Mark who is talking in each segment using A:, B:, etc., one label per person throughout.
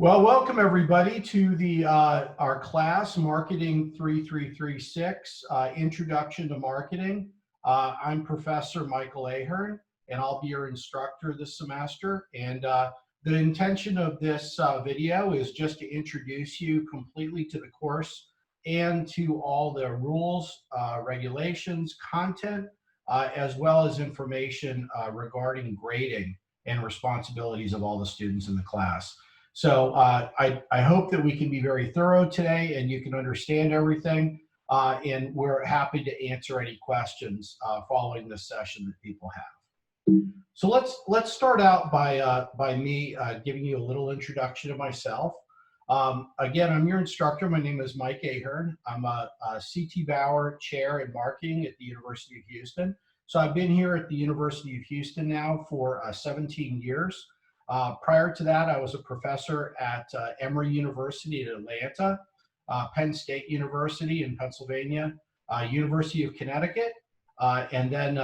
A: Well, welcome everybody to the our class, Marketing 3336, Introduction to Marketing. I'm Professor Michael Ahern, and I'll be your instructor this semester. And the intention of this video is just to introduce you completely to the course and to all the rules, regulations, content, as well as information regarding grading and responsibilities of all the students in the class. So I hope that we can be very thorough today and you can understand everything. And we're happy to answer any questions following this session that people have. So let's start out by me giving you a little introduction to myself. Again, I'm your instructor. My name is Mike Ahern. I'm a C.T. Bauer Chair in Marketing at the University of Houston. So I've been here at the University of Houston now for 17 years. Prior to that, I was a professor at Emory University in Atlanta, Penn State University in Pennsylvania, University of Connecticut, and then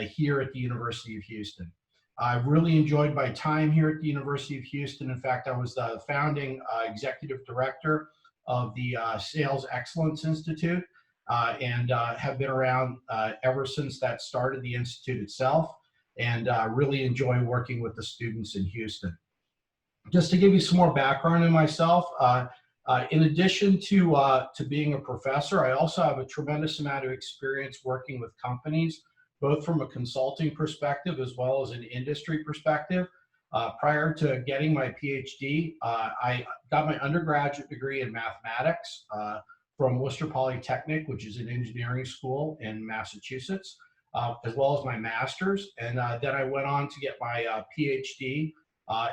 A: here at the University of Houston. I've really enjoyed my time here at the University of Houston. In fact, I was the founding executive director of the Sales Excellence Institute and have been around ever since that started, the Institute itself, and really enjoy working with the students in Houston. Just to give you some more background on myself, in addition to being a professor, I also have a tremendous amount of experience working with companies, both from a consulting perspective as well as an industry perspective. Prior to getting my PhD, I got my undergraduate degree in mathematics from Worcester Polytechnic, which is an engineering school in Massachusetts. As well as my master's, and then I went on to get my PhD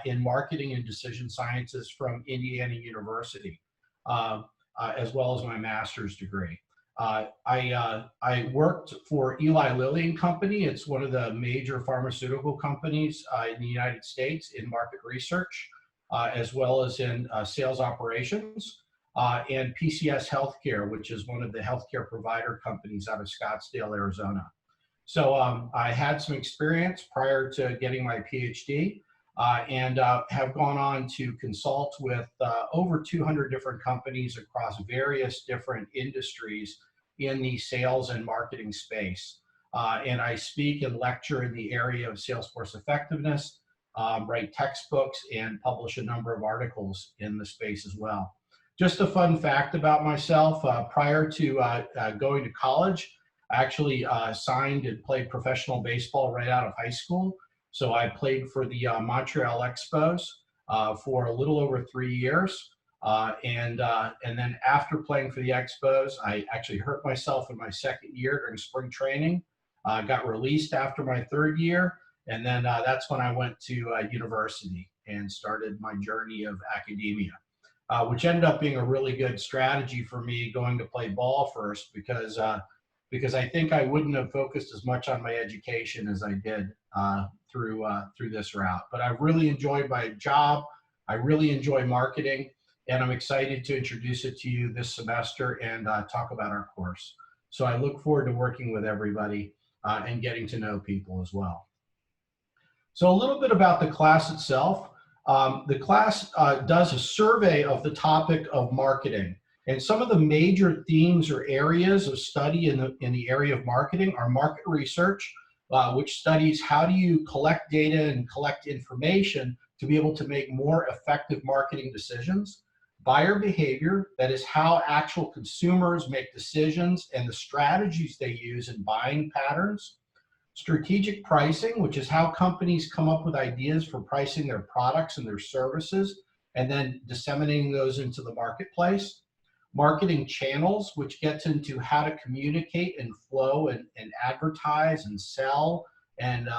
A: in marketing and decision sciences from Indiana University, as well as my master's degree. I worked for Eli Lilly and Company. It's one of the major pharmaceutical companies in the United States in market research, as well as in sales operations, and PCS Healthcare, which is one of the healthcare provider companies out of Scottsdale, Arizona. So I had some experience prior to getting my PhD and have gone on to consult with over 200 different companies across various different industries in the sales and marketing space. And I speak and lecture in the area of Salesforce effectiveness, write textbooks, and publish a number of articles in the space as well. Just a fun fact about myself, prior to going to college, I actually signed and played professional baseball right out of high school. So I played for the Montreal Expos for a little over 3 years. And then after playing for the Expos, I actually hurt myself in my second year during spring training. Got released after my third year. And then that's when I went to university and started my journey of academia, which ended up being a really good strategy for me going to play ball first because I think I wouldn't have focused as much on my education as I did through this route. But I've really enjoyed my job. I really enjoy marketing, and I'm excited to introduce it to you this semester and talk about our course. So I look forward to working with everybody and getting to know people as well. So a little bit about the class itself. The class does a survey of the topic of marketing. And some of the major themes or areas of study in the area of marketing are market research, which studies how do you collect data and collect information to be able to make more effective marketing decisions. Buyer behavior, that is how actual consumers make decisions and the strategies they use in buying patterns. Strategic pricing, which is how companies come up with ideas for pricing their products and their services and then disseminating those into the marketplace. Marketing channels, which gets into how to communicate and flow and advertise and sell and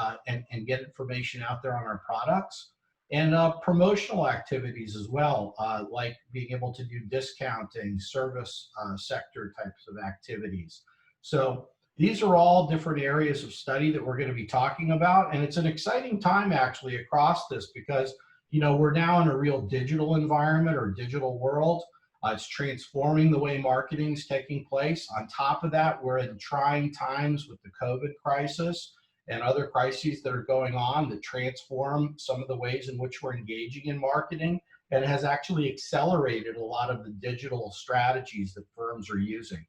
A: get information out there on our products. And promotional activities as well, like being able to do discounting, service sector types of activities. So these are all different areas of study that we're going to be talking about. And it's an exciting time actually across this because, you know, we're now in a real digital environment or digital world. It's transforming the way marketing is taking place. On top of that, we're in trying times with the COVID crisis and other crises that are going on that transform some of the ways in which we're engaging in marketing and has actually accelerated a lot of the digital strategies that firms are using.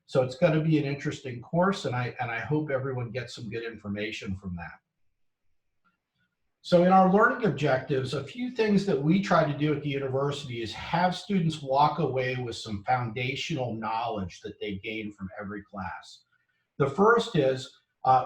A: So it's going to be an interesting course, and I hope everyone gets some good information from that. So in our learning objectives, a few things that we try to do at the university is have students walk away with some foundational knowledge that they gain from every class. The first is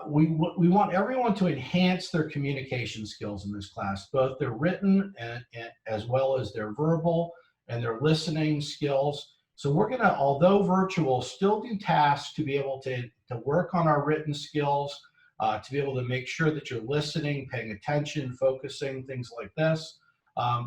A: we want everyone to enhance their communication skills in this class, both their written and as well as their verbal and their listening skills. So we're going to, although virtual, still do tasks to be able to work on our written skills, to be able to make sure that you're listening, paying attention, focusing, things like this.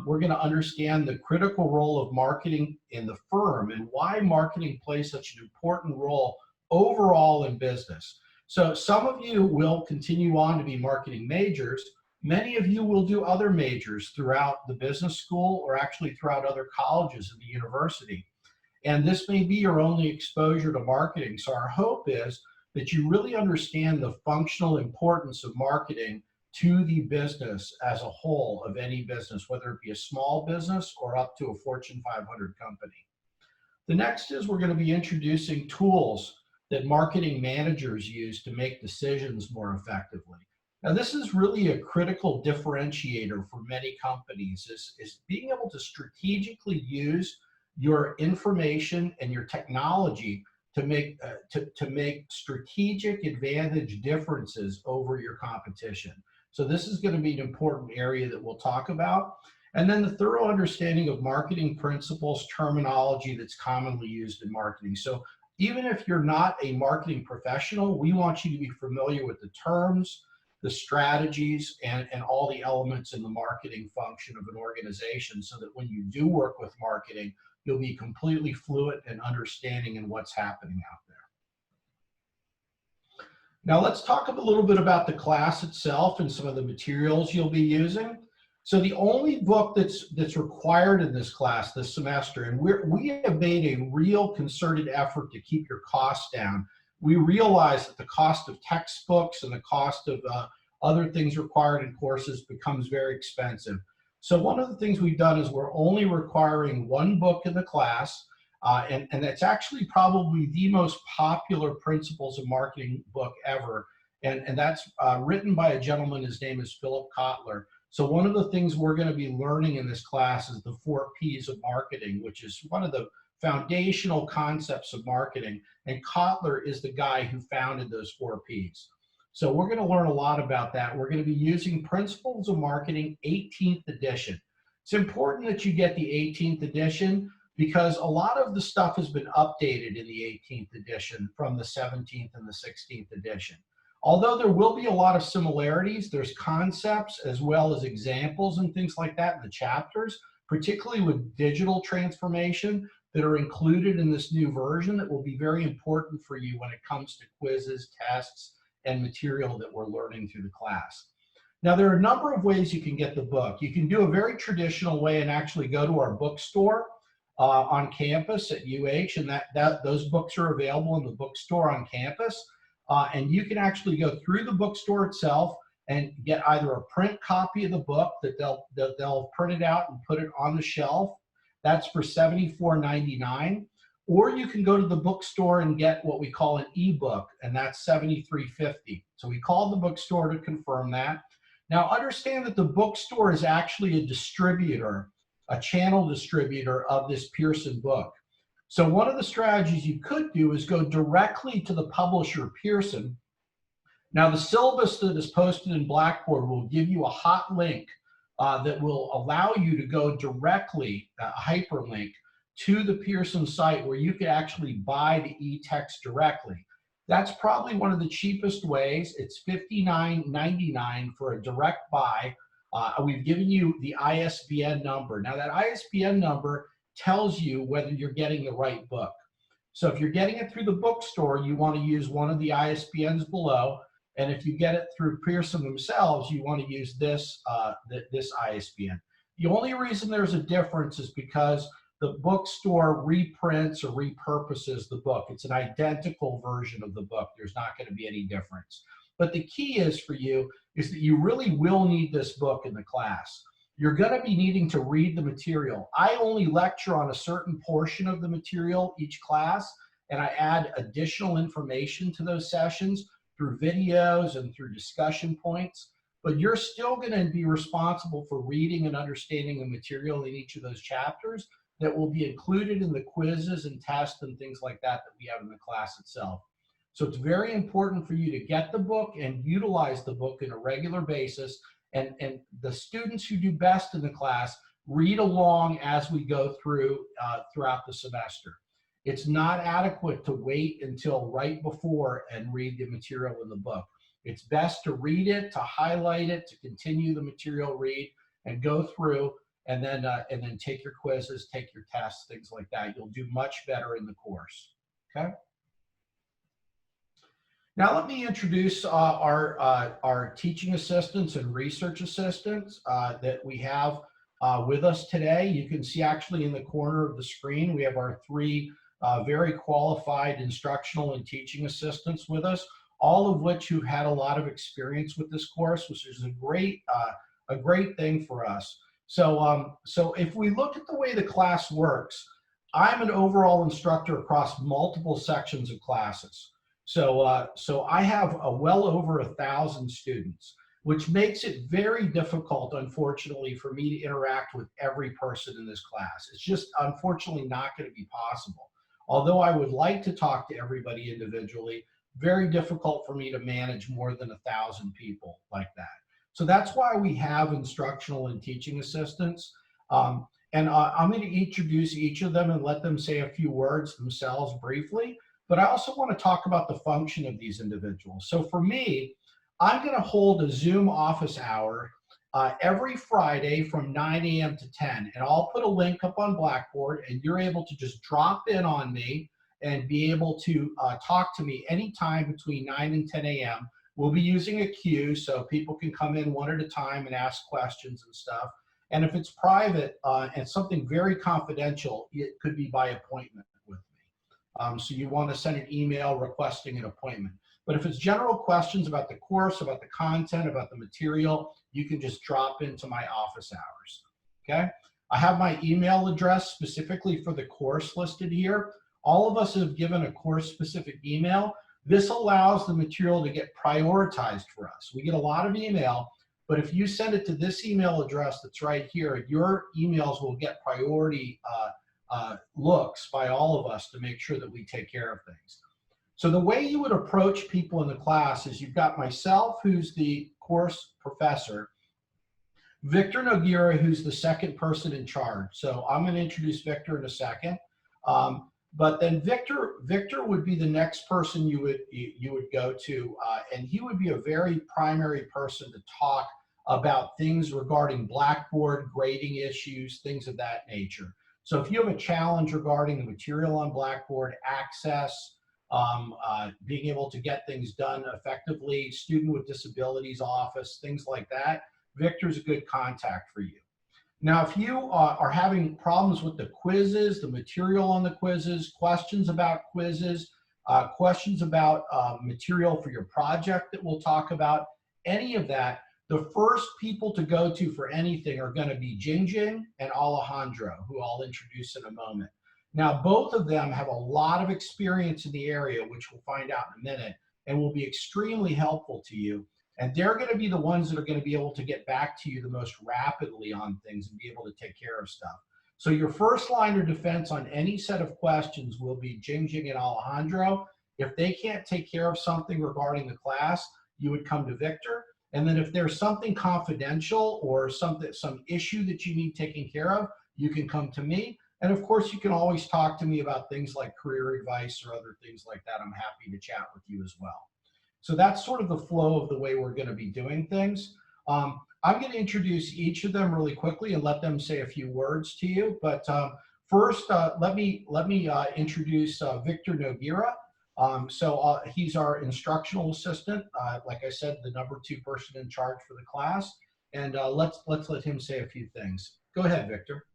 A: We're going to understand the critical role of marketing in the firm and why marketing plays such an important role overall in business. So some of you will continue on to be marketing majors. Many of you will do other majors throughout the business school or actually throughout other colleges in the university. And this may be your only exposure to marketing. So our hope is that you really understand the functional importance of marketing to the business as a whole of any business, whether it be a small business or up to a Fortune 500 company. The next is we're going to be introducing tools that marketing managers use to make decisions more effectively. Now, this is really a critical differentiator for many companies is being able to strategically use your information and your technology to make strategic advantage differences over your competition. So this is going to be an important area that we'll talk about. And then the thorough understanding of marketing principles, terminology that's commonly used in marketing. So even if you're not a marketing professional, we want you to be familiar with the terms, the strategies, and all the elements in the marketing function of an organization so that when you do work with marketing, you'll be completely fluent and understanding in what's happening out there. Now let's talk a little bit about the class itself and some of the materials you'll be using. So the only book that's required in this class this semester, and we have made a real concerted effort to keep your costs down. We realize that the cost of textbooks and the cost of other things required in courses becomes very expensive. So one of the things we've done is we're only requiring one book in the class, and that's actually probably the most popular principles of marketing book ever. And that's written by a gentleman, his name is Philip Kotler. So one of the things we're going to be learning in this class is the 4 Ps of marketing, which is one of the foundational concepts of marketing. And Kotler is the guy who founded those 4 Ps. So we're going to learn a lot about that. We're going to be using Principles of Marketing 18th edition. It's important that you get the 18th edition because a lot of the stuff has been updated in the 18th edition from the 17th and the 16th edition. Although there will be a lot of similarities, there's concepts as well as examples and things like that in the chapters, particularly with digital transformation that are included in this new version that will be very important for you when it comes to quizzes, tests, and material that we're learning through the class. Now, there are a number of ways you can get the book. You can do a very traditional way and actually go to our bookstore on campus at UH, and those books are available in the bookstore on campus. And you can actually go through the bookstore itself and get either a print copy of the book that they'll print it out and put it on the shelf. That's for $74.99. Or you can go to the bookstore and get what we call an ebook, and that's $73.50. So we called the bookstore to confirm that. Now understand that the bookstore is actually a distributor, a channel distributor of this Pearson book. So one of the strategies you could do is go directly to the publisher, Pearson. Now the syllabus that is posted in Blackboard will give you a hot link that will allow you to go directly, a hyperlink, to the Pearson site where you could actually buy the e-text directly. That's probably one of the cheapest ways. It's $59.99 for a direct buy. We've given you the ISBN number. Now that ISBN number tells you whether you're getting the right book. So if you're getting it through the bookstore, you want to use one of the ISBNs below. And if you get it through Pearson themselves, you want to use this ISBN. The only reason there's a difference is because the bookstore reprints or repurposes the book. It's an identical version of the book. There's not going to be any difference. But the key is for you is that you really will need this book in the class. you're going to be needing to read the material. I only lecture on a certain portion of the material each class, and I add additional information to those sessions through videos and through discussion points. But you're still going to be responsible for reading and understanding the material in each of those chapters that will be included in the quizzes and tests and things like that that we have in the class itself. So it's very important for you to get the book and utilize the book on a regular basis. And the students who do best in the class read along as we go through throughout the semester. It's not adequate to wait until right before and read the material in the book. It's best to read it, to highlight it, to continue the material read and go through, and then take your quizzes, take your tests, things like that. You'll do much better in the course. Okay. Now let me introduce our teaching assistants and research assistants that we have with us today. You can see actually in the corner of the screen, we have our three very qualified instructional and teaching assistants with us, all of which who've had a lot of experience with this course, which is a great thing for us. So if we look at the way the class works, I'm an overall instructor across multiple sections of classes. So I have well over 1,000 students, which makes it very difficult, unfortunately, for me to interact with every person in this class. It's just unfortunately not going to be possible. Although I would like to talk to everybody individually, very difficult for me to manage more than 1,000 people like that. So that's why we have instructional and teaching assistants. I'm going to introduce each of them and let them say a few words themselves briefly. But I also want to talk about the function of these individuals. So for me, I'm going to hold a Zoom office hour every Friday from 9 a.m. to 10. And I'll put a link up on Blackboard, and you're able to just drop in on me and be able to talk to me anytime between 9 and 10 a.m. We'll be using a queue so people can come in one at a time and ask questions and stuff. And if it's private and something very confidential, it could be by appointment with me. So you want to send an email requesting an appointment. But if it's general questions about the course, about the content, about the material, you can just drop into my office hours, okay? I have my email address specifically for the course listed here. All of us have given a course-specific email. This allows the material to get prioritized for us. We get a lot of email, but if you send it to this email address that's right here, your emails will get priority looks by all of us to make sure that we take care of things. So the way you would approach people in the class is you've got myself, who's the course professor, Victor Noguera, who's the second person in charge. So I'm going to introduce Victor in a second. But then Victor would be the next person you would go to, and he would be a very primary person to talk about things regarding Blackboard, grading issues, things of that nature. So if you have a challenge regarding the material on Blackboard, access, being able to get things done effectively, student with disabilities office, things like that, Victor's a good contact for you. Now, if you are having problems with the quizzes, the material on the quizzes, questions about quizzes, questions about material for your project that we'll talk about, any of that, the first people to go to for anything are going to be Jingjing and Alejandro, who I'll introduce in a moment. Now, both of them have a lot of experience in the area, which we'll find out in a minute, and will be extremely helpful to you. And they're going to be the ones that are going to be able to get back to you the most rapidly on things and be able to take care of stuff. So your first line of defense on any set of questions will be Jingjing and Alejandro. If they can't take care of something regarding the class, you would come to Victor. And then if there's something confidential or some issue that you need taken care of, you can come to me. And of course, you can always talk to me about things like career advice or other things like that. I'm happy to chat with you as well. So that's sort of the flow of the way we're going to be doing things. I'm going to introduce each of them really quickly and let them say a few words to you. But first, let me introduce Victor Noguera. He's our instructional assistant. Like I said, the #2 person in charge for the class. And let's let him say a few things. Go ahead, Victor.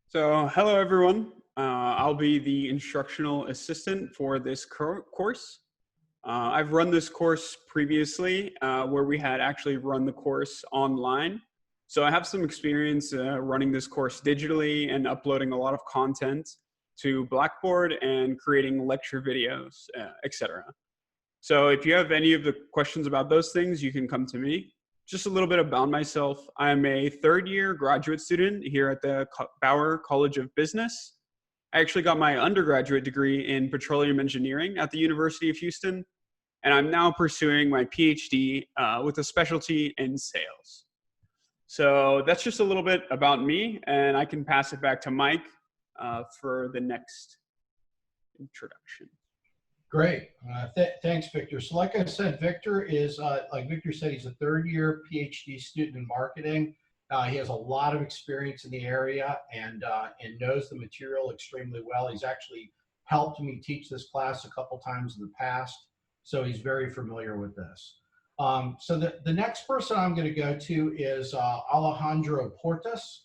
B: So hello, everyone. I'll be the instructional assistant for this course. I've run this course previously where we had actually run the course online. So I have some experience running this course digitally and uploading a lot of content to Blackboard and creating lecture videos, etc. So if you have any of the questions about those things, you can come to me. Just a little bit about myself. I'm a third-year graduate student here at the Bauer College of Business. I actually got my undergraduate degree in petroleum engineering at the University of Houston, and I'm now pursuing my PhD with a specialty in sales. So that's just a little bit about me, and I can pass it back to Mike for the next introduction.
A: Great. Thanks, Victor. So like I said, Victor is, like Victor said, he's a third-year PhD student in marketing. He has a lot of experience in the area and knows the material extremely well. He's actually helped me teach this class a couple times in the past, so he's very familiar with this. So the next person I'm going to go to is Alejandro Portas.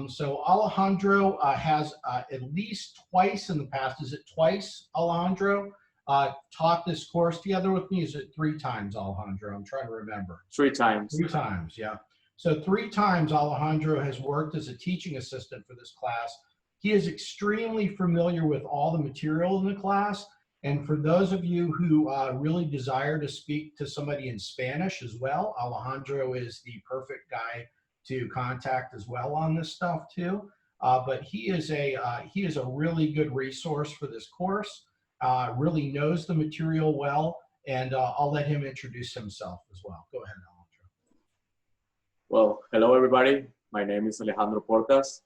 A: So Alejandro has at least twice in the past, is it twice, Alejandro, taught this course together with me? Is it 3 times, Alejandro? I'm trying to remember.
C: 3 times.
A: 3 times, yeah. So 3 times Alejandro has worked as a teaching assistant for this class. He is extremely familiar with all the material in the class. And for those of you who really desire to speak to somebody in Spanish as well, Alejandro is the perfect guy to contact as well on this stuff too. But he is a really good resource for this course, really knows the material well, and I'll let him introduce himself as well. Go ahead, Alejandro.
C: Well, hello everybody. My name is Alejandro Portas.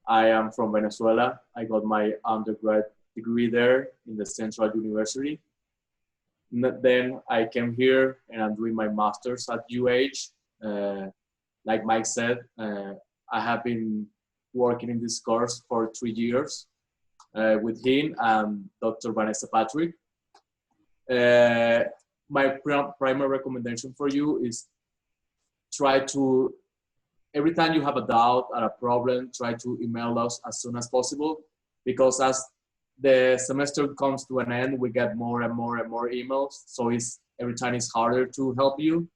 C: I am from Venezuela. I got my undergrad degree there in the Central University. Then I came here and I'm doing my master's at UH. Like Mike said, I have been working in this course for 3 years with him and Dr. Vanessa Patrick. My primary recommendation for you is try to, every time you have a doubt or a problem, try to email us as soon as possible, because as the semester comes to an end, we get more and more and more emails. So every time it's harder to help you.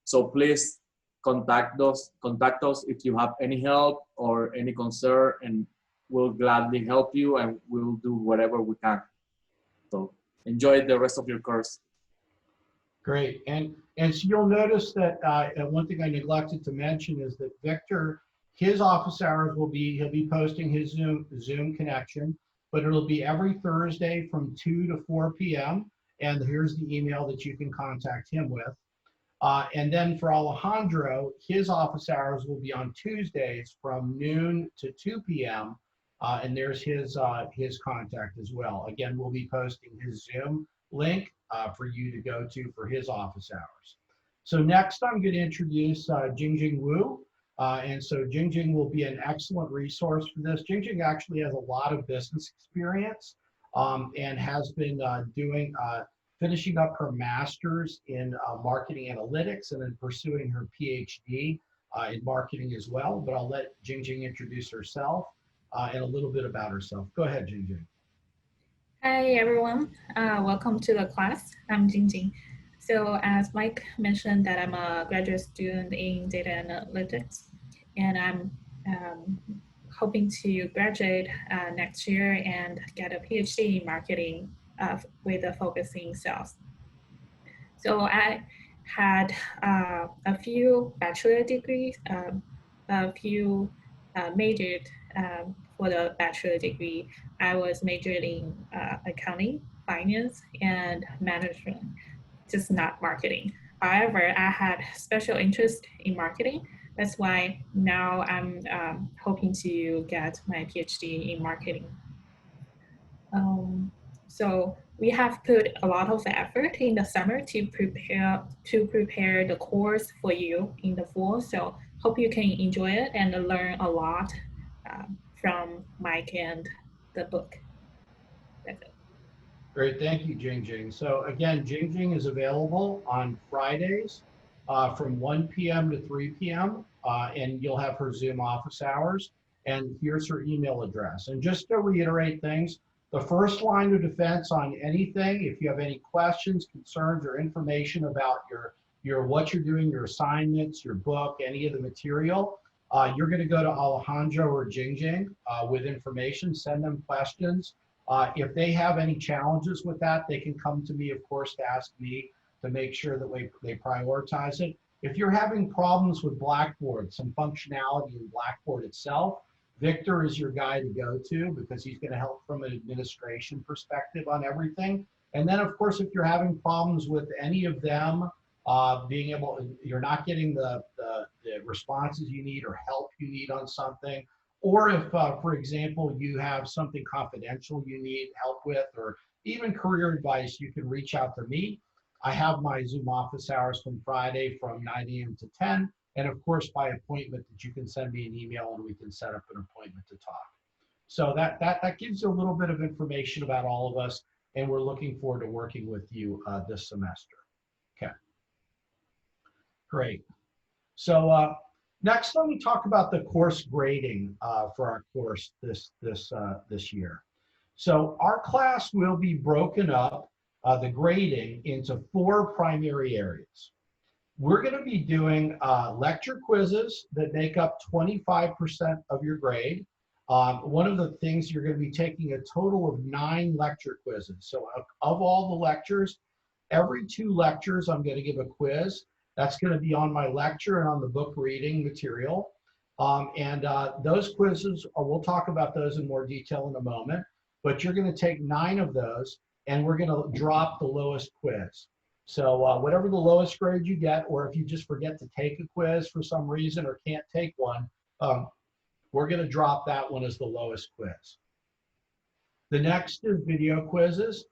C: So please contact us if you have any help or any concern, and we'll gladly help you and we'll do whatever we can. So enjoy the rest of your course.
A: Great. And so you'll notice that one thing I neglected to mention is that Victor, his office hours he'll be posting his Zoom connection, but it'll be every Thursday from 2 to 4 p.m. And here's the email that you can contact him with. And then for Alejandro, his office hours will be on Tuesdays from noon to 2 p.m. And there's his contact as well. Again, we'll be posting his Zoom link for you to go to for his office hours. So next I'm going to introduce Jingjing Wu. And so Jingjing will be an excellent resource for this. Jingjing actually has a lot of business experience and has been finishing up her master's in marketing analytics and then pursuing her PhD in marketing as well. But I'll let Jingjing introduce herself and a little bit about herself. Go ahead, Jingjing.
D: Hi, everyone. Welcome to the class. I'm Jingjing. So as Mike mentioned that I'm a graduate student in data analytics, and I'm hoping to graduate next year and get a PhD in marketing with a focus in sales. So I had a few bachelor degrees, a few majored for the bachelor degree. I was majored in accounting, finance, and management, just not marketing. However, I had special interest in marketing. That's why now I'm hoping to get my PhD in marketing. So we have put a lot of effort in the summer to prepare the course for you in the fall. So hope you can enjoy it and learn a lot from Mike and the book. That's it.
A: Great, thank you, Jingjing. So again, Jingjing is available on Fridays from 1 p.m. to 3 p.m. And you'll have her Zoom office hours. And here's her email address. And just to reiterate things, the first line of defense on anything, if you have any questions, concerns, or information about what you're doing, your assignments, your book, any of the material, you're going to go to Alejandro or Jingjing with information, send them questions. If they have any challenges with that, they can come to me, of course, to ask me to make sure that they prioritize it. If you're having problems with Blackboard, some functionality in Blackboard itself, Victor is your guy to go to because he's going to help from an administration perspective on everything. And then, of course, if you're having problems with any of them, you're not getting the responses you need or help you need on something, or if, for example, you have something confidential you need help with, or even career advice, you can reach out to me. I have my Zoom office hours from Friday from 9 a.m. to 10. And of course, by appointment that you can send me an email and we can set up an appointment to talk. So that gives you a little bit of information about all of us. And we're looking forward to working with you this semester. Okay. Great. So next, let me talk about the course grading for our course this year. So our class will be broken up, the grading, into 4 primary areas. We're going to be doing lecture quizzes that make up 25% of your grade. One of the things, you're going to be taking a total of 9 lecture quizzes. So of all the lectures, every 2 lectures, I'm going to give a quiz. That's going to be on my lecture and on the book reading material. Those quizzes, we'll talk about those in more detail in a moment, but you're going to take 9 of those and we're going to drop the lowest quiz. So whatever the lowest grade you get, or if you just forget to take a quiz for some reason or can't take one, we're going to drop that one as the lowest quiz. The next is video quizzes.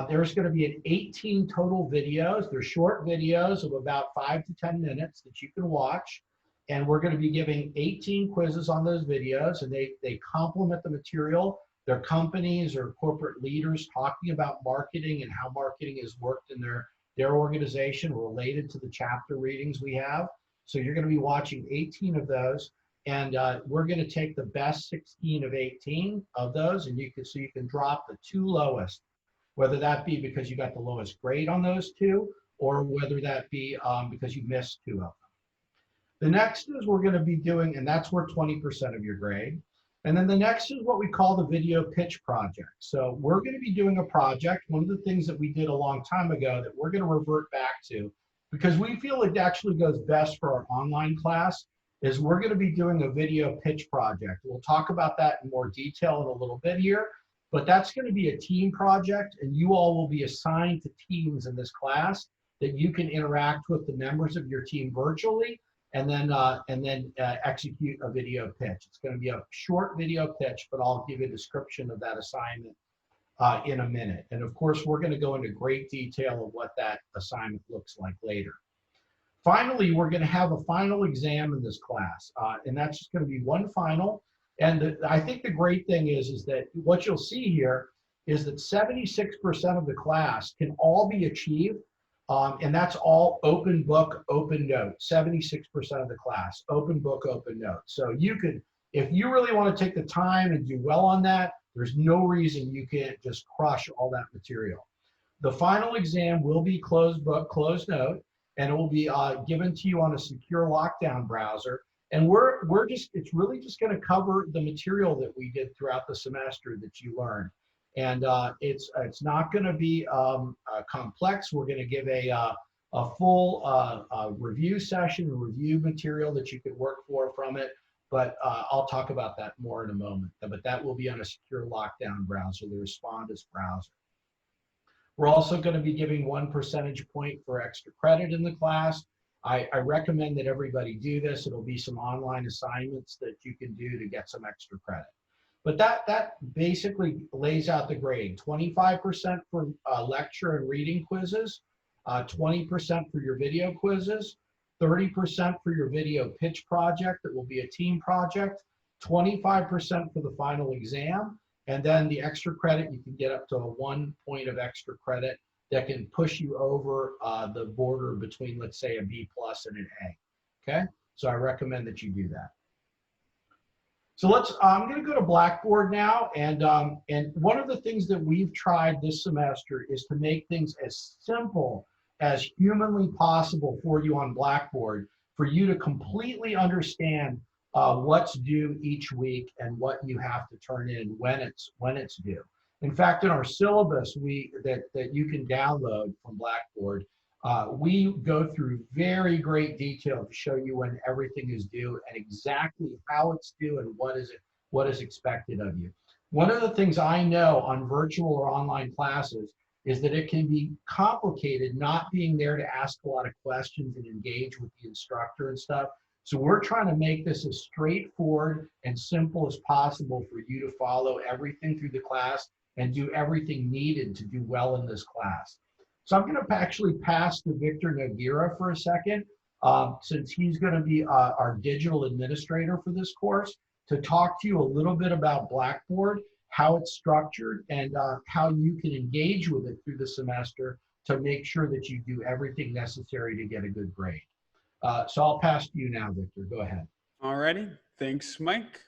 A: There's going to be 18 total videos. They're short videos of about 5 to 10 minutes that you can watch. And we're going to be giving 18 quizzes on those videos, and they complement the material. They're companies or corporate leaders talking about marketing and how marketing has worked in their organization related to the chapter readings we have. So you're going to be watching 18 of those, and we're going to take the best 16 of 18 of those, and you can drop the 2 lowest, whether that be because you got the lowest grade on those 2, or whether that be because you missed 2 of them. The next is we're going to be doing, and that's worth 20% of your grade. And then the next is what we call the video pitch project. So we're going to be doing a project, one of the things that we did a long time ago that we're going to revert back to, because we feel it actually goes best for our online class, is we're going to be doing a video pitch project. We'll talk about that in more detail in a little bit here, but that's going to be a team project, and you all will be assigned to teams in this class that you can interact with the members of your team virtually, and then execute a video pitch. It's going to be a short video pitch, but I'll give you a description of that assignment in a minute. And of course, we're going to go into great detail of what that assignment looks like later. Finally, we're going to have a final exam in this class, and that's just going to be one final. And I think the great thing is that what you'll see here is that 76% of the class can all be achieved. And that's all open book, open note, 76% of the class, open book, open note. So you could, if you really want to take the time and do well on that, there's no reason you can't just crush all that material. The final exam will be closed book, closed note, and it will be given to you on a secure lockdown browser. And it's really just going to cover the material that we did throughout the semester that you learned. And it's not going to be complex. We're going to give a full review session, review material that you could work from it. But I'll talk about that more in a moment. But that will be on a secure lockdown browser, the Respondus browser. We're also going to be giving 1 percentage point for extra credit in the class. I recommend that everybody do this. It'll be some online assignments that you can do to get some extra credit. But that basically lays out the grade. 25% for lecture and reading quizzes, 20% for your video quizzes, 30% for your video pitch project that will be a team project, 25% for the final exam, and then the extra credit, you can get up to 1 point of extra credit that can push you over the border between, let's say, a B+ and an A, okay? So I recommend that you do that. So I'm going to go to Blackboard now, and one of the things that we've tried this semester is to make things as simple as humanly possible for you on Blackboard for you to completely understand what's due each week and what you have to turn in when it's due. In fact, in our syllabus that you can download from Blackboard, we go through very great detail to show you when everything is due and exactly how it's due and what is expected of you. One of the things I know on virtual or online classes is that it can be complicated not being there to ask a lot of questions and engage with the instructor and stuff. So we're trying to make this as straightforward and simple as possible for you to follow everything through the class and do everything needed to do well in this class. So I'm going to actually pass to Victor Noguera for a second, since he's going to be our digital administrator for this course, to talk to you a little bit about Blackboard, how it's structured, and how you can engage with it through the semester to make sure that you do everything necessary to get a good grade. So I'll pass to you now, Victor. Go ahead.
B: Alrighty, thanks, Mike.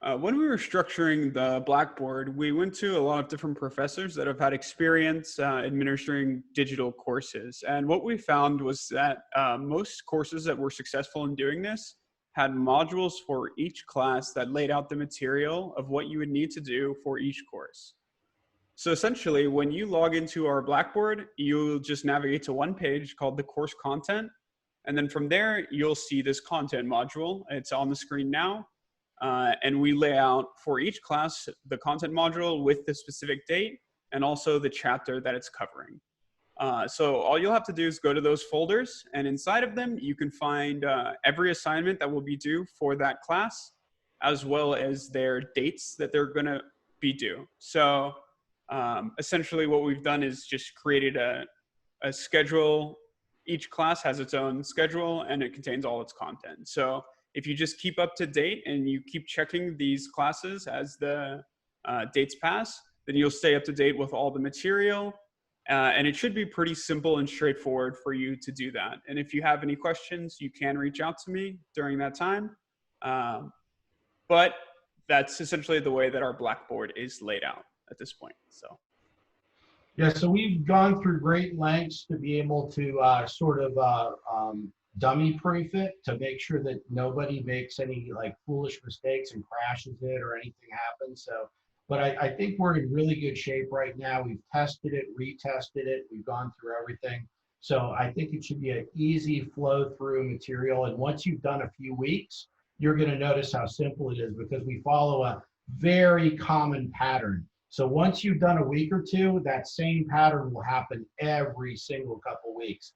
B: When we were structuring the Blackboard, we went to a lot of different professors that have had experience administering digital courses. And what we found was that most courses that were successful in doing this had modules for each class that laid out the material of what you would need to do for each course. So essentially, when you log into our Blackboard, you'll just navigate to one page called the course content. And then from there, you'll see this content module. It's on the screen now. And we lay out for each class the content module with the specific date and also the chapter that it's covering. So all you'll have to do is go to those folders, and inside of them, you can find every assignment that will be due for that class, as well as their dates that they're going to be due. So essentially what we've done is just created a schedule. Each class has its own schedule, and it contains all its content. So if you just keep up to date and you keep checking these classes as the dates pass, then you'll stay up to date with all the material. And it should be pretty simple and straightforward for you to do that. And if you have any questions, you can reach out to me during that time. But that's essentially the way that our Blackboard is laid out at this point. So.
A: Yeah, so we've gone through great lengths to be able to sort of dummy proof it to make sure that nobody makes any like foolish mistakes and crashes it or anything happens. So, but I think we're in really good shape right now. We've tested it, retested it. We've gone through everything. So I think it should be an easy flow through material. And once you've done a few weeks, you're going to notice how simple it is because we follow a very common pattern. So once you've done a week or two, that same pattern will happen every single couple weeks.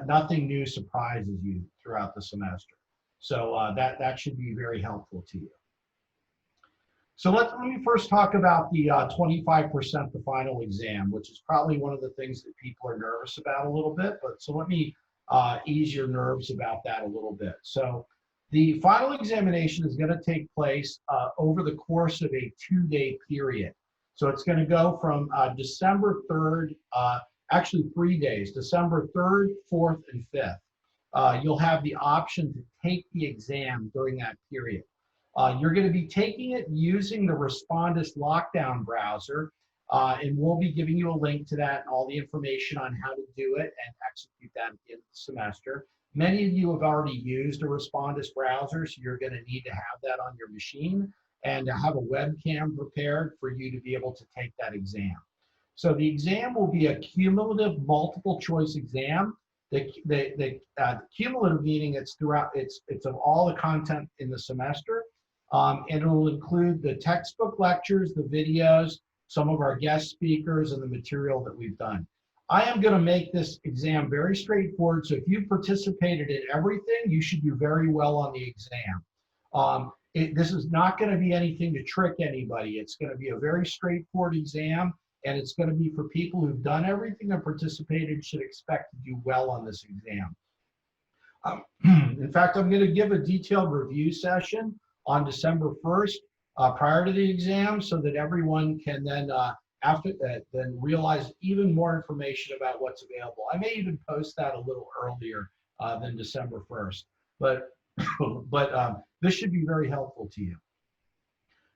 A: Nothing new surprises you throughout the semester. So that should be very helpful to you. So let me first talk about the 25% the final exam, which is probably one of the things that people are nervous about a little bit. But so let me ease your nerves about that a little bit. So the final examination is going to take place over the course of a 2-day period. So it's going to go from December 3rd, actually 3 days, December 3rd, 4th, and 5th. You'll have the option to take the exam during that period. You're going to be taking it using the Respondus Lockdown browser, and we'll be giving you a link to that and all the information on how to do it and execute that at the end of the semester. Many of you have already used a Respondus browser, so you're going to need to have that on your machine and to have a webcam prepared for you to be able to take that exam. So the exam will be a cumulative multiple choice exam. The cumulative meaning it's throughout, it's of all the content in the semester. And it will include the textbook lectures, the videos, some of our guest speakers, and the material that we've done. I am going to make this exam very straightforward. So if you participated in everything, you should do very well on the exam. This is not going to be anything to trick anybody. It's going to be a very straightforward exam, and it's going to be for people who've done everything and participated should expect to do well on this exam. In fact, I'm going to give a detailed review session on December 1st prior to the exam so that everyone can then, after that, then realize even more information about what's available. I may even post that a little earlier than December 1st, but this should be very helpful to you.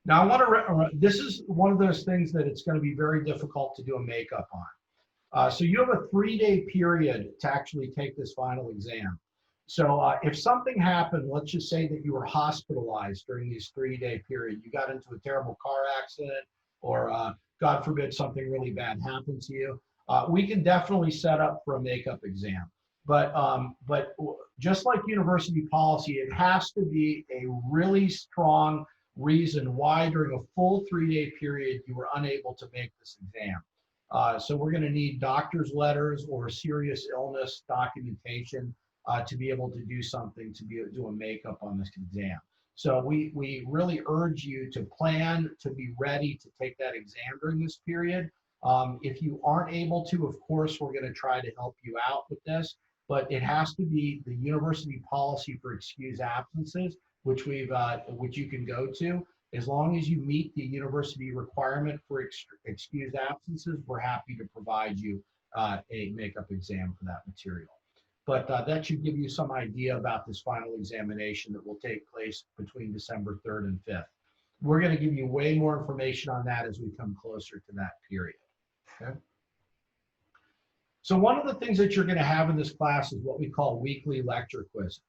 A: Now, I want to, this is one of those things that it's going to be very difficult to do a makeup So you have a 3-day period to actually take this final exam. So if something happened, let's just say that you were hospitalized during this 3-day period, you got into a terrible car accident, or God forbid something really bad happened to you, we can definitely set up for a makeup exam. But just like university policy, it has to be a really strong reason why during a full 3-day period you were unable to make this exam. So we're going to need doctor's letters or serious illness documentation to be able to do something, to do a makeup on this exam. So we really urge you to plan to be ready to take that exam during this period. If you aren't able to, of course, we're going to try to help you out with this, but it has to be the university policy for excused absences, which you can go to. As long as you meet the university requirement for excused absences, we're happy to provide you a makeup exam for that material. But that should give you some idea about this final examination that will take place between December 3rd and 5th. We're going to give you way more information on that as we come closer to that period. Okay. So one of the things that you're going to have in this class is what we call weekly lecture quizzes.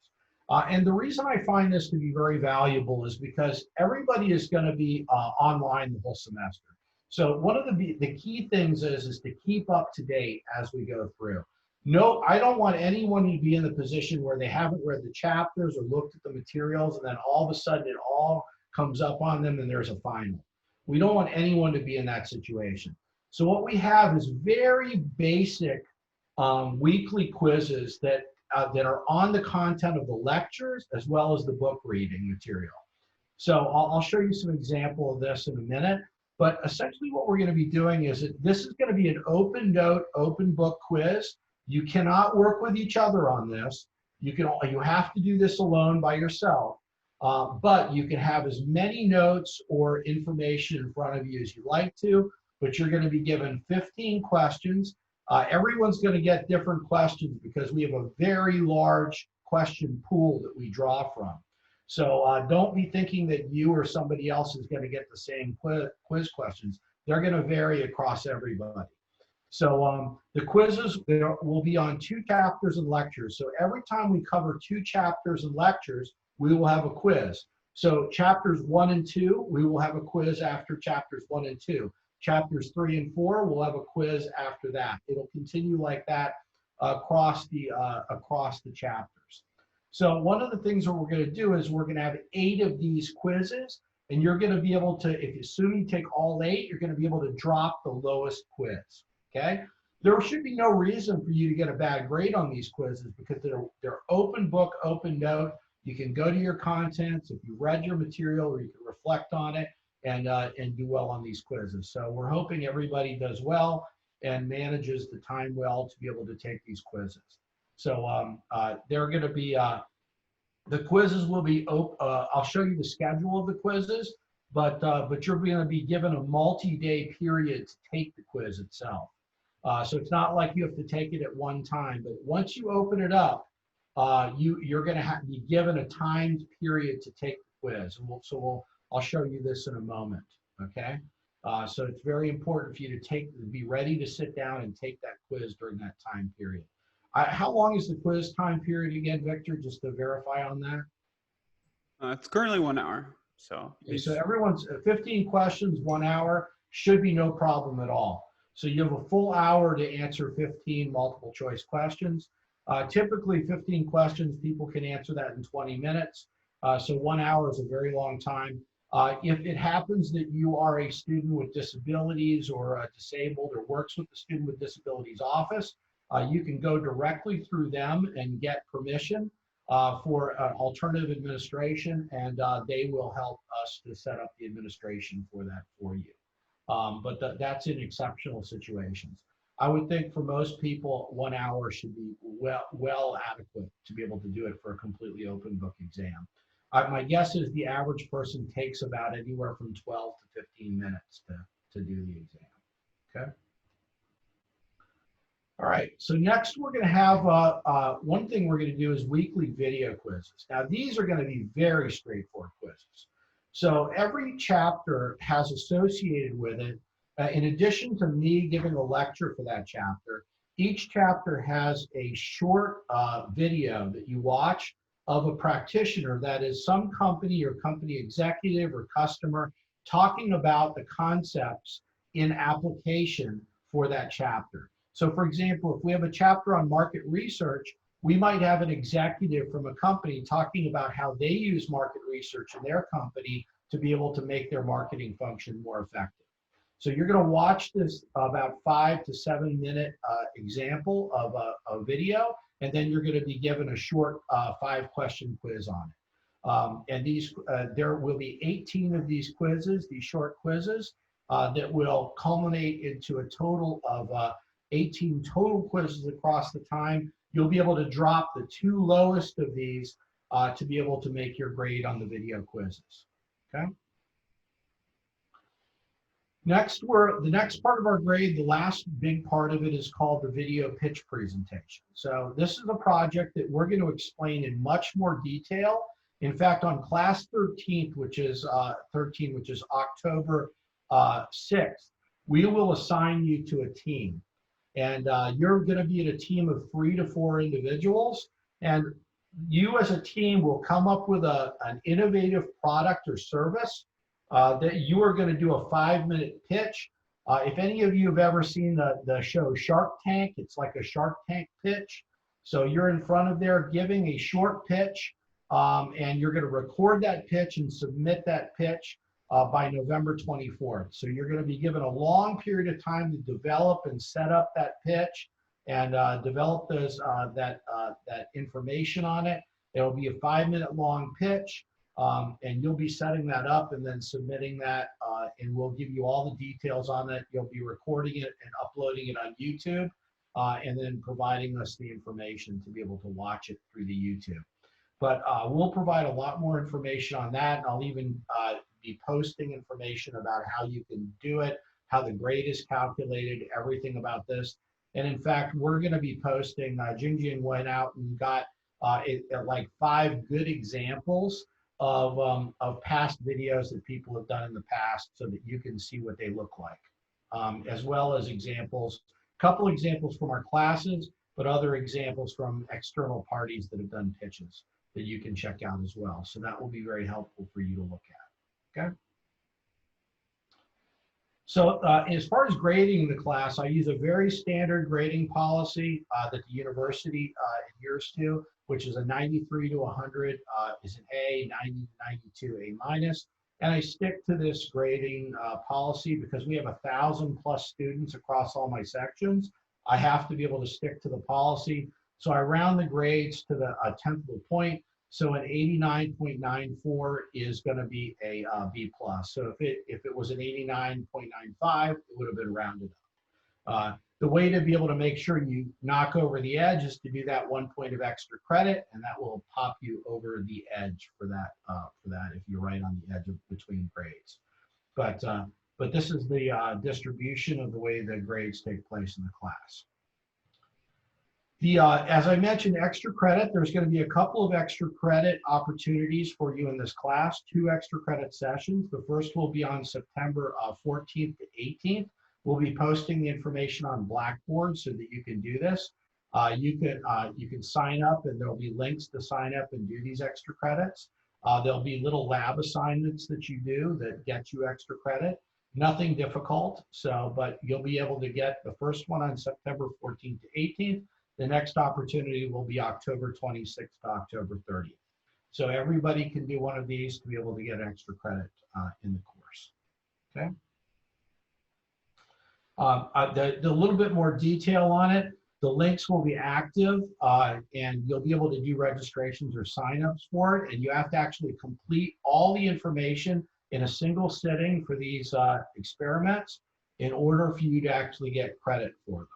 A: And the reason I find this to be very valuable is because everybody is going to be online the whole semester. So one of the key things is to keep up to date as we go through. No, I don't want anyone to be in the position where they haven't read the chapters or looked at the materials, and then all of a sudden it all comes up on them and there's a final. We don't want anyone to be in that situation. So what we have is very basic weekly quizzes that are on the content of the lectures as well as the book reading material. So I'll show you some example of this in a minute, but essentially what we're going to be doing is this is going to be an open note, open book quiz. You cannot work with each other on this. You have to do this alone by yourself, but you can have as many notes or information in front of you as you like to, but you're going to be given 15 questions. Everyone's going to get different questions because we have a very large question pool that we draw from. So don't be thinking that you or somebody else is going to get the same quiz questions. They're going to vary across everybody. So the quizzes will be on 2 chapters and lectures. So every time we cover 2 chapters and lectures, we will have a quiz. So chapters 1 and 2, we will have a quiz after chapters 1 and 2. Chapters 3 and 4, we'll have a quiz after that. It'll continue like that across the chapters. So one of the things that we're going to do is we're going to have 8 of these quizzes, and you're going to be able to, if assuming you take all 8, you're going to be able to drop the lowest quiz. Okay? There should be no reason for you to get a bad grade on these quizzes because they're open book, open note. You can go to your contents if you read your material, or you can reflect on it and do well on these quizzes. So we're hoping everybody does well and manages the time well to be able to take these quizzes. So they're going to be, the quizzes will be, I'll show you the schedule of the quizzes, but you're going to be given a multi-day period to take the quiz itself. So it's not like you have to take it at one time, but once you open it up, you're going to be given a timed period to take the quiz. And I'll show you this in a moment, okay? So it's very important for you to be ready to sit down and take that quiz during that time period. How long is the quiz time period again, Victor, just to verify on that?
B: It's currently 1 hour. So
A: everyone's 15 questions, 1 hour, should be no problem at all. So you have a full hour to answer 15 multiple choice questions. Typically 15 questions, people can answer that in 20 minutes. So 1 hour is a very long time. If it happens that you are a student with disabilities or disabled or works with the Student with Disabilities Office, you can go directly through them and get permission for alternative administration, and they will help us to set up the administration for that for you. But that's in exceptional situations. I would think for most people, 1 hour should be well adequate to be able to do it for a completely open book exam. My guess is the average person takes about anywhere from 12 to 15 minutes to do the exam, okay? All right, so next we're gonna have, one thing we're gonna do is weekly video quizzes. Now these are gonna be very straightforward quizzes. So every chapter has associated with it in addition to me giving a lecture for that chapter, each chapter has a short video that you watch of a practitioner, that is some company or company executive or customer talking about the concepts in application for that chapter. So for example, if we have a chapter on market research, we might have an executive from a company talking about how they use market research in their company to be able to make their marketing function more effective. So you're going to watch this about 5 to 7 minute example of a video, and then you're going to be given a short 5-question quiz on it. And these, there will be 18 of these quizzes, these short quizzes, that will culminate into a total of 18 total quizzes across the time. You'll be able to drop the 2 lowest of these to be able to make your grade on the video quizzes. Okay. Next, the next part of our grade, the last big part of it, is called the video pitch presentation. So this is a project that we're going to explain in much more detail. In fact, on class 13th, which is October 6th, we will assign you to a team. And you're going to be in a team of 3 to 4 individuals. And you as a team will come up with an innovative product or service that you are going to do a 5-minute pitch. If any of you have ever seen the show Shark Tank, it's like a Shark Tank pitch. So you're in front of there giving a short pitch, and you're going to record that pitch and submit that pitch by November 24th. So you're going to be given a long period of time to develop and set up that pitch and develop those that information on it. It'll be a 5-minute long pitch. And you'll be setting that up and then submitting that, and we'll give you all the details on it. You'll be recording it and uploading it on YouTube, and then providing us the information to be able to watch it through the YouTube. But we'll provide a lot more information on that, and I'll even be posting information about how you can do it, how the grade is calculated, everything about this. And in fact, we're going to be posting, Jingjing went out and got like 5 good examples of past videos that people have done in the past, so that you can see what they look like, as well as examples, couple examples from our classes, but other examples from external parties that have done pitches that you can check out as well. So that will be very helpful for you to look at. Okay. So as far as grading the class, I use a very standard grading policy that the university adheres to, which is a 93 to 100 is an A, 90 to 92 A minus. And I stick to this grading policy because we have 1,000+ students across all my sections. I have to be able to stick to the policy. So I round the grades to the 10th of a point. So an 89.94 is going to be a B+. So if it was an 89.95, it would have been rounded up. The way to be able to make sure you knock over the edge is to do that 1 point of extra credit, and that will pop you over the edge for that if you're right on the edge of between grades. But this is the distribution of the way the grades take place in the class. As I mentioned, extra credit, there's going to be a couple of extra credit opportunities for you in this class, 2 extra credit sessions. The first will be on September 14th to 18th. We'll be posting the information on Blackboard so that you can do this. You can sign up, and there'll be links to sign up and do these extra credits. There'll be little lab assignments that you do that get you extra credit. Nothing difficult, but you'll be able to get the first one on September 14th to 18th. The next opportunity will be October 26th to October 30th. So everybody can do one of these to be able to get extra credit in the course. Okay. The little bit more detail on it, the links will be active and you'll be able to do registrations or signups for it. And you have to actually complete all the information in a single sitting for these experiments in order for you to actually get credit for them.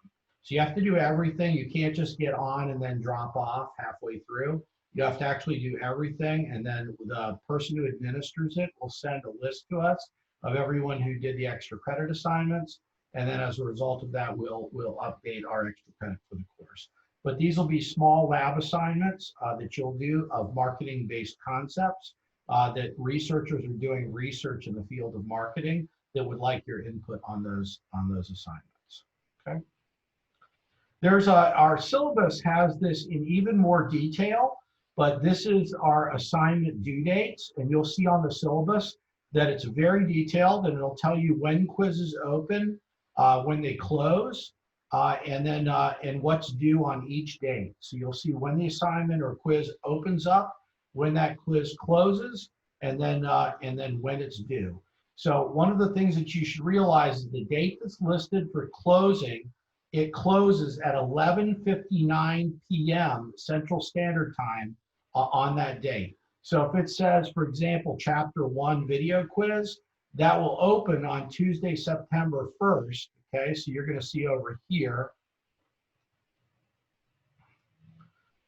A: So you have to do everything. You can't just get on and then drop off halfway through. You have to actually do everything, and then the person who administers it will send a list to us of everyone who did the extra credit assignments. And then as a result of that, we'll update our extra credit for the course. But these will be small lab assignments that you'll do of marketing-based concepts that researchers are doing research in the field of marketing that would like your input on those assignments. Okay. There's our syllabus has this in even more detail, but this is our assignment due dates, and you'll see on the syllabus that it's very detailed, and it'll tell you when quizzes open, when they close, and then and what's due on each date. So you'll see when the assignment or quiz opens up, when that quiz closes, and then when it's due. So one of the things that you should realize is the date that's listed for closing, it closes at 11:59 p.m. Central Standard Time on that date. So if it says, for example, Chapter 1 video quiz, that will open on Tuesday, September 1st. Okay, so you're going to see over here,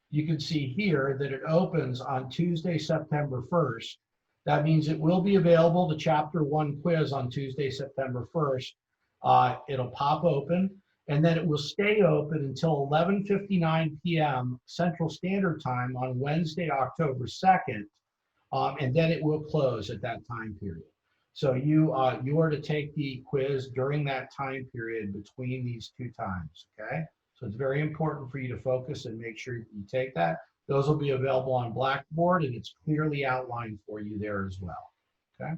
A: you can see here that it opens on Tuesday, September 1st. That means it will be available to Chapter 1 quiz on Tuesday, September 1st. It'll pop open, and then it will stay open until 11:59 p.m. Central Standard Time on Wednesday, October 2nd, and then it will close at that time period. So you are to take the quiz during that time period between these two times, okay? So it's very important for you to focus and make sure you take that. Those will be available on Blackboard, and it's clearly outlined for you there as well, okay?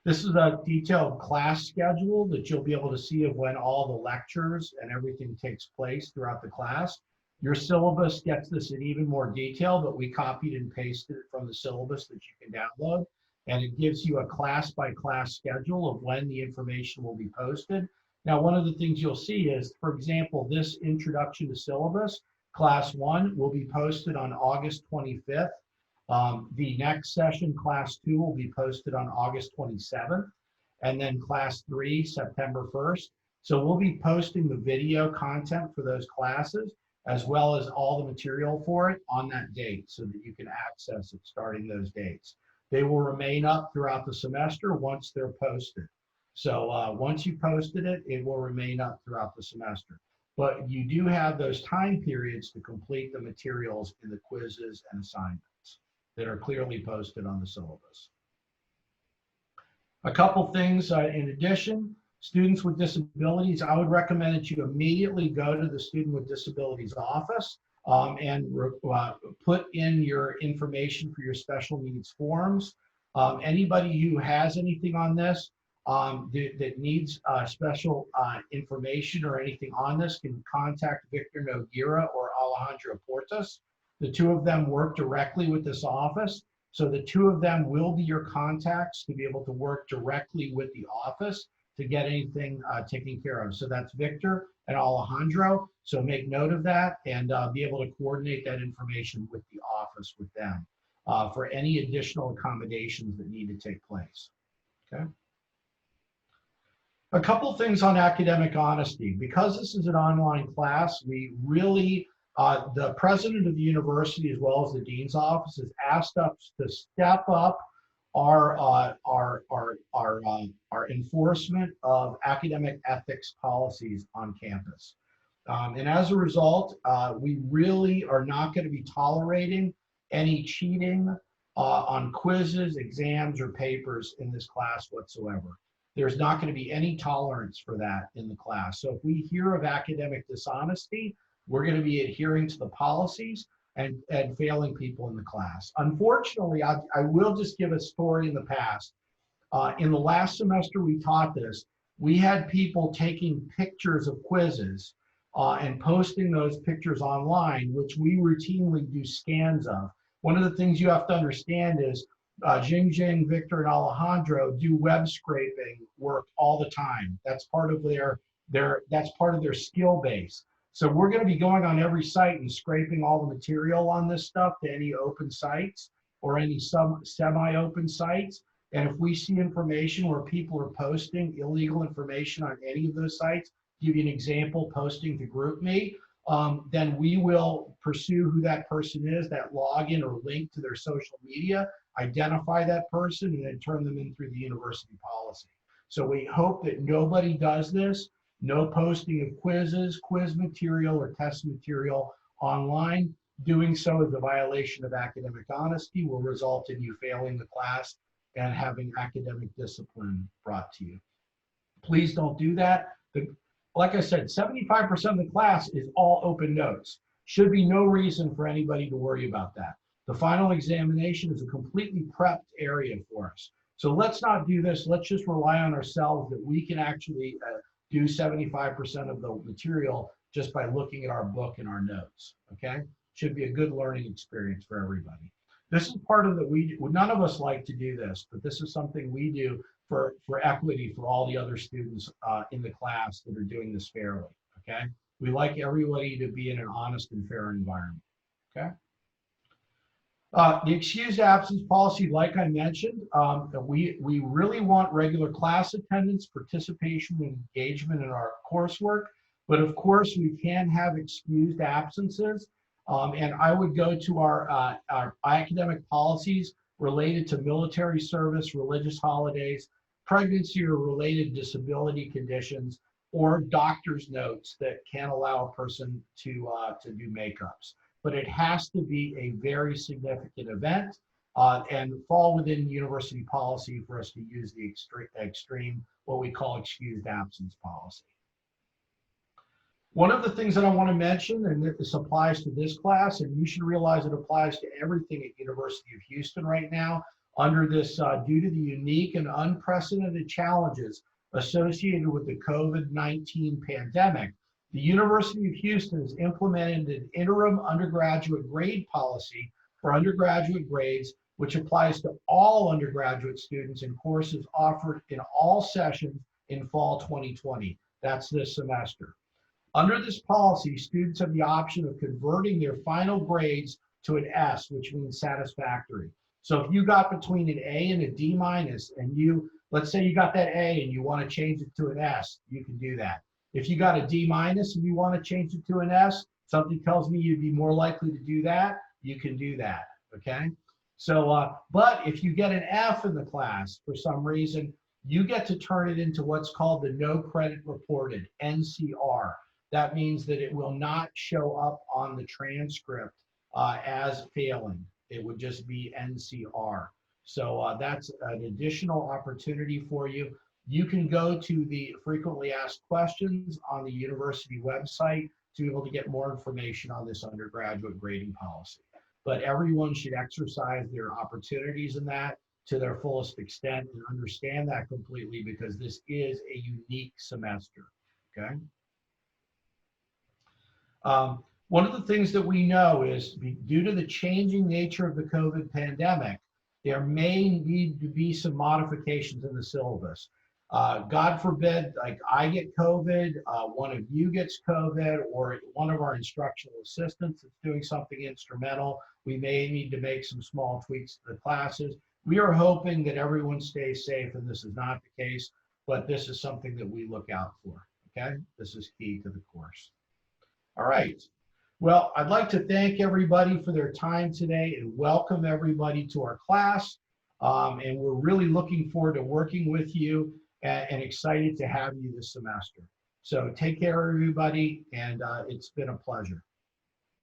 A: This is a detailed class schedule that you'll be able to see of when all the lectures and everything takes place throughout the class. Your syllabus gets this in even more detail, but we copied and pasted it from the syllabus that you can download. And it gives you a class by class schedule of when the information will be posted. Now, one of the things you'll see is, for example, this introduction to syllabus, class 1 will be posted on August 25th. The next session, class 2, will be posted on August 27th. And then class 3, September 1st. So we'll be posting the video content for those classes, as well as all the material for it on that date so that you can access it starting those dates. They will remain up throughout the semester once they're posted. So once you posted it, it will remain up throughout the semester. But you do have those time periods to complete the materials in the quizzes and assignments that are clearly posted on the syllabus. A couple things in addition. Students with disabilities, I would recommend that you immediately go to the Student with Disabilities office and put in your information for your special needs forms. Anybody who has anything on this that needs special information or anything on this can contact Victor Noguera or Alejandro Portas. The two of them work directly with this office. So the two of them will be your contacts to be able to work directly with the office to get anything taken care of. So that's Victor and Alejandro. So make note of that and be able to coordinate that information with the office with them for any additional accommodations that need to take place, okay? A couple things on academic honesty. Because this is an online class, we really, the president of the university as well as the dean's office has asked us to step up our enforcement of academic ethics policies on campus. And as a result, we really are not going to be tolerating any cheating on quizzes, exams, or papers in this class whatsoever. There's not going to be any tolerance for that in the class. So if we hear of academic dishonesty, we're going to be adhering to the policies and failing people in the class. Unfortunately, I will just give a story in the past. In the last semester we taught this, we had people taking pictures of quizzes and posting those pictures online, which we routinely do scans of. One of the things you have to understand is Jingjing, Victor, and Alejandro do web scraping work all the time. That's part of their skill base. So we're going to be going on every site and scraping all the material on this stuff to any open sites or any semi-open sites. And if we see information where people are posting illegal information on any of those sites, give you an example, posting to GroupMe, then we will pursue who that person is, that login or link to their social media, identify that person, and then turn them in through the university policy. So we hope that nobody does this. No posting of quizzes, quiz material, or test material online. Doing so is a violation of academic honesty, will result in you failing the class and having academic discipline brought to you. Please don't do that. Like I said, 75% of the class is all open notes. Should be no reason for anybody to worry about that. The final examination is a completely prepped area for us. So let's not do this. Let's just rely on ourselves that we can actually do 75% of the material just by looking at our book and our notes, okay? Should be a good learning experience for everybody. This is part of the, none of us like to do this, but this is something we do for equity for all the other students in the class that are doing this fairly, okay? We like everybody to be in an honest and fair environment, okay? The excused absence policy, like I mentioned, we really want regular class attendance, participation, and engagement in our coursework, but of course we can have excused absences, and I would go to our academic policies related to military service, religious holidays, pregnancy or related disability conditions, or doctor's notes that can allow a person to do makeups. But it has to be a very significant event and fall within university policy for us to use the extreme, what we call excused absence policy. One of the things that I want to mention, and this applies to this class, and you should realize it applies to everything at University of Houston right now, under this, due to the unique and unprecedented challenges associated with the COVID-19 pandemic, the University of Houston has implemented an interim undergraduate grade policy for undergraduate grades, which applies to all undergraduate students in courses offered in all sessions in fall 2020. That's this semester. Under this policy, students have the option of converting their final grades to an S, which means satisfactory. So if you got between an A and a D minus, and let's say you got that A and you want to change it to an S, you can do that. If you got a D minus and you want to change it to an S, something tells me you'd be more likely to do that, you can do that, okay? So, but if you get an F in the class for some reason, you get to turn it into what's called the no credit reported, NCR. That means that it will not show up on the transcript as failing. It would just be NCR. So that's an additional opportunity for you. You can go to the frequently asked questions on the university website to be able to get more information on this undergraduate grading policy. But everyone should exercise their opportunities in that to their fullest extent and understand that completely, because this is a unique semester, okay? One of the things that we know is due to the changing nature of the COVID pandemic, there may need to be some modifications in the syllabus. God forbid, like I get COVID, one of you gets COVID, or one of our instructional assistants is doing something instrumental. We may need to make some small tweaks to the classes. We are hoping that everyone stays safe, and this is not the case, but this is something that we look out for, okay? This is key to the course. All right. Well, I'd like to thank everybody for their time today and welcome everybody to our class. And we're really looking forward to working with you and excited to have you this semester. So take care, everybody, and it's been a pleasure.